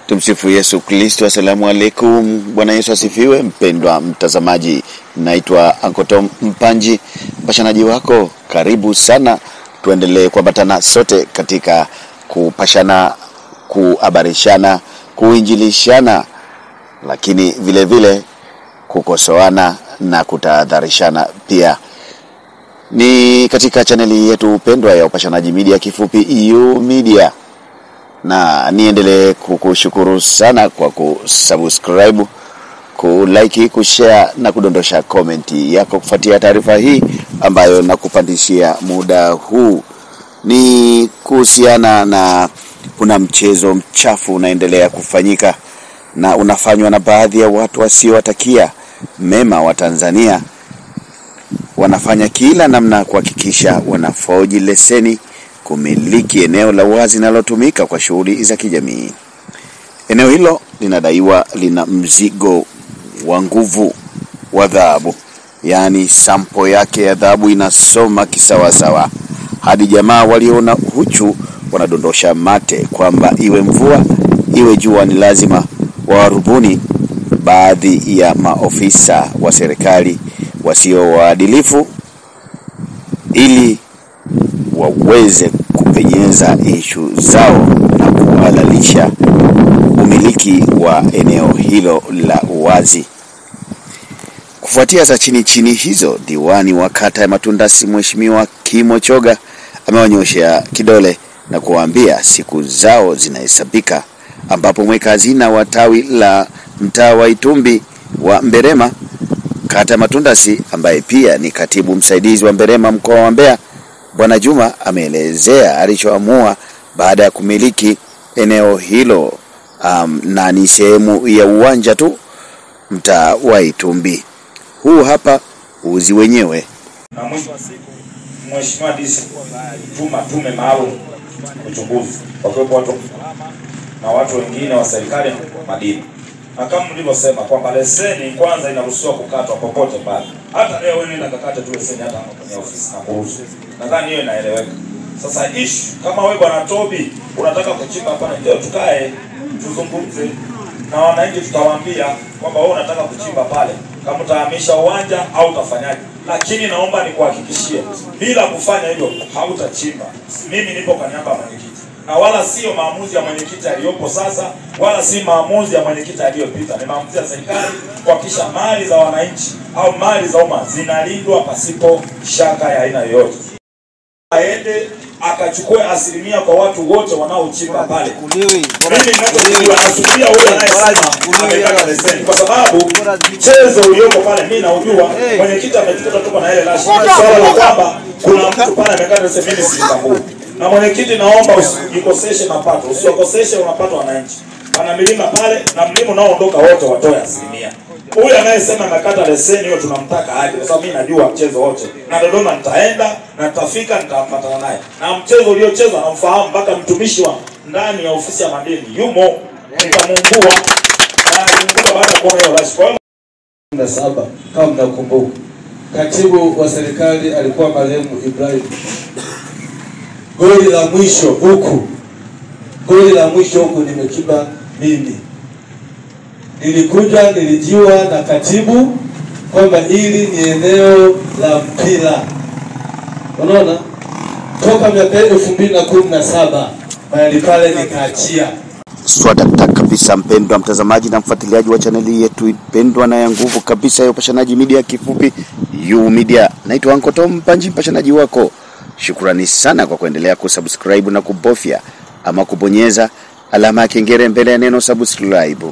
Tumsifu Yesu Kristo. Asalamu alaykum. Bwana Yesu asifiwe. Mpendwa mtazamaji, naitwa Uncle Tom Mpanji, mpashanaji wako. Karibu sana, tuendelee kuambatana sote katika kupashana, kuhabarishana, kuinjilishana, lakini vile vile kukosoana na kutahadharishana pia. Ni katika chaneli yetu pendwa ya Upashanaji Media, kifupi U Media. Na niendelee kukushukuru sana kwa kusubscribe, kulike, kushare na kudondosha komenti yako kufuatia taarifa hii ambayo nakupandishia muda huu. Ni kuhusiana na kuna mchezo mchafu unaendelea kufanyika na unafanywa na baadhi ya watu wasiowatakia mema wa Tanzania. Wanafanya kila namna kuhakikisha wanafoji leseni kumiliki eneo la wazi linalotumika kwa shughuli za kijamii. Eneo hilo linadaiwa lina mzigo wa nguvu wa dhahabu, yani sampo yake ya dhahabu inasoma kisawasawa, hadi jamaa waliona huchu wanadondosha mate kwamba iwe mvua iwe jua ni lazima warubuni baadhi ya maofisa wa serikali wasio waadilifu ili waweze kupenyeza ishu zao na kuhalalisha umiliki wa eneo hilo la uwazi. Kufuatia za chini hizo, diwani wa kata ya Matundasi Mheshimiwa Kimo Choga amewanyoshea kidole na kuwaambia siku zao zinahesabika, ambapo mweka hazina wa tawi la mtaa wa Itumbi wa Mberema kata Matundasi, ambaye pia ni katibu msaidizi wa Mberema mkoa wa Mbeya, Bwana Juma ameelezea alichoamua baada ya kumiliki eneo hilo na ni sehemu ya uwanja tu mtaa wa Itumbi. Huu hapa uzi wenyewe. Na mwisho wa siku Mheshimiwa DC tume maalum uchunguzi kwa watu na watu wengine wa serikali madini. Na kama mlivyosema kwamba leseni kwanza inaruhusiwa kukatwa popote pale. Hata leo wewe nenda kakate tu leseni hata kwenye ofisi na kuruhusu. Nadhani hiyo inaeleweka. Sasa kama wewe Bwana Tobi unataka kuchimba hapa, ndio tukae tuzungumze na wananchi, tutawaambia kwamba wewe unataka kuchimba pale, kama utahamisha uwanja au utafanyaje. Lakini naomba nikuhakikishie, bila kufanya hivyo hautachimba. Mimi nipo kwa niaba ya mwenyekiti, na wala sio maamuzi ya mwenyekiti aliyopo sasa, wala si maamuzi ya mwenyekiti aliyopita. Ni maamuzi ya serikali kuhakikisha mali za wananchi au mali za umma zinalindwa pasipo shaka ya aina yoyote. Aende akachukue asilimia kwa watu wote wanaochimba pale. Mimi ninachojua nasubiria huyo anayesema amekata leseni, kwa sababu mchezo ulioko pale mimi naujua. Mwenyekiti ametukuta tuko na ile lashi swala la kwamba kuna mtu pale amekata leseni, mimi sitambui. Na mwenyekiti, naomba usikoseshe mapato, usiokoseshe mapato wananchi. Ana milima pale na mlima unaoondoka wote watoe asilimia. Huyu anayesema amekata leseni hiyo tunamtaka aje, kwa sababu mimi najua mchezo wote. Na Dodoma nitaenda na nitafika nitapatana naye. Na mchezo uliochezwa namfahamu, mpaka mtumishi wa ndani ya ofisi ya madini yumo, nitamuungua. Na niungua baada ya kuona hiyo lashi. Kwa hiyo 7 kama mnakumbuka, katibu wa serikali alikuwa marehemu Ibrahim. Goli la mwisho huku nimekiba mimi. Nilikuja nilijiwa na katibu kwamba hili ni eneo la mpira. Unaona? Toka miaka 2017 mahali pale nikaachia. Swadakta kabisa, mpendwa mtazamaji na mfuatiliaji wa chaneli yetu pendwa na ya nguvu kabisa ya Upashanaji Media, kifupi U Media. Naitwa Uncle Tom Mpanji, mpashanaji wako. Shukrani sana kwa kuendelea kusubscribe na kubofya ama kubonyeza alama ya kengele mbele ya neno subscribe,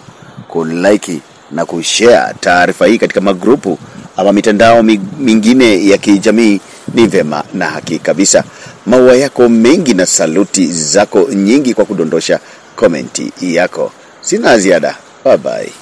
kulike na kushare taarifa hii katika magrupu ama mitandao mingine ya kijamii. Ni vema na haki kabisa. Maua yako mengi na saluti zako nyingi kwa kudondosha komenti yako. Sina ziada. Bye bye.